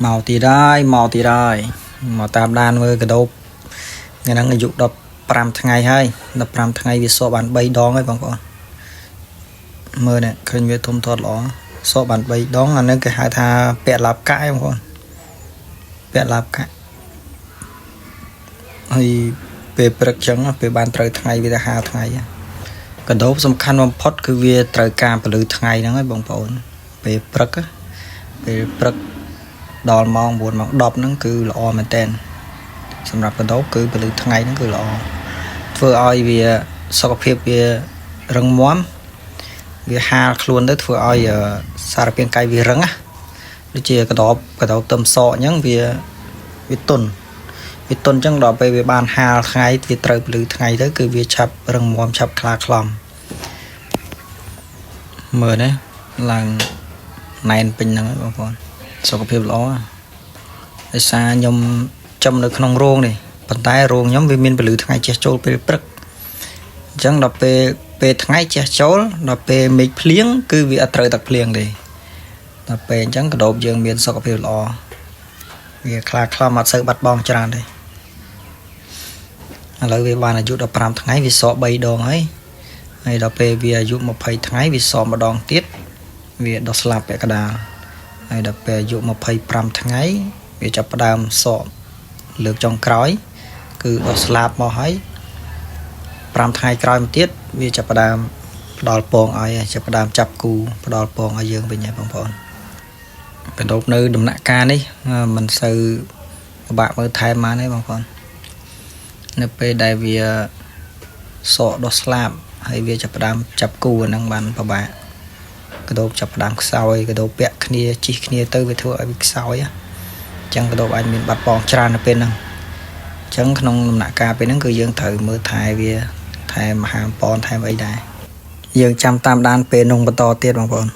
màu tam đan với cái đâu ngày nắng dụng đập pram ngày hay đập pram ngày vì so bàn bay đón ấy bằng con mưa này khơi về thông thoát ló so bàn bay đón là nên cái hai tha bẹt lạp cãi không con bẹt lạp cãi hay về bậc trắng về bàn trời ngày vì hà ngày cái đâu sầm khăn bom pot cứ về trời cam và lư ngày đó ấy bằng con về bậc đòn mong buồn mong đọc nó cứ lọ mà tên sầmรับcái đó cứ về lư ngày nó cứ lọ vừa ai vì sau khi về rừng móm vì hà luôn đấy vừa ai xa ra bên cây vì rừng á đi chia cái đó tầm sọ nhẫn vì tuần chẳng đó về bàn hà ngày vì trời lư ngày đó cứ vì chập rừng móm chập khla khom mờ đấy là này bình năng ấy con sau khi ló xa nhom châm đượcក្នុងរោងនេះប៉ុន្តែរោងខ្ញុំវាមានពលឺថ្ងៃចេះចូលពេលព្រឹកអញ្ចឹងដល់ពេលថ្ងៃចេះចូលដល់ពេលមេឃភ្លៀងគឺវាអត់ត្រូវទឹកភ្លៀងទេដល់ពេលអញ្ចឹងកដោបយើងមានសុខភាពល្អវាខ្លាខ្លាំអត់សូវបាត់បង់ច្រើនទេឥឡូវវាបានអាយុ15ថ្ងៃវាសក់3ដងហើយដល់ពេលវាអាយុ20ថ្ងៃវាសក់ម្ដងទៀតវាដុះស្លាប់ពាក់កណ្ដាលហើយដល់ពេលអាយុ25ថ្ងៃវាចាប់ផ្ដើមសក់លើកចុងក្រោយគឺដុះស្លាប់មកហើយ5ថ្ងៃក្រោយមកទៀតវាចាប់ផ្ដើមផ្ដល់ពងឲ្យចាប់ផ្ដើមចាប់គូផ្ដល់ពងឲ្យយើងវិញហើយបងប្អូនកណ្ដោបនៅដំណាក់កាលនេះមិនសូវពិបាកមើលថែមបានទេបងប្អូននៅពេលដែលវាសក់ដុះស្លាប់ហើយវាចាប់ផ្ដើមចាប់គូអាហ្នឹងបានពិបាកកដោបចាប់ផ្ដើមខ្សោយកដោបពាក់គ្នាជីកគ្នាទៅវាធ្វើឲ្យវាខ្សោយអញ្ចឹងកដោបអាចមានបាត់បង់ច្រើននៅពេលហ្នឹងអញ្ចឹងក្នុងដំណាក់កាលពេលហ្នឹងគឺយើងត្រូវមើលថែវាថែមហាមប៉នថែមអីដែរយើងចាំតាមដានពេលនងបន្តទៀតបងប្អូន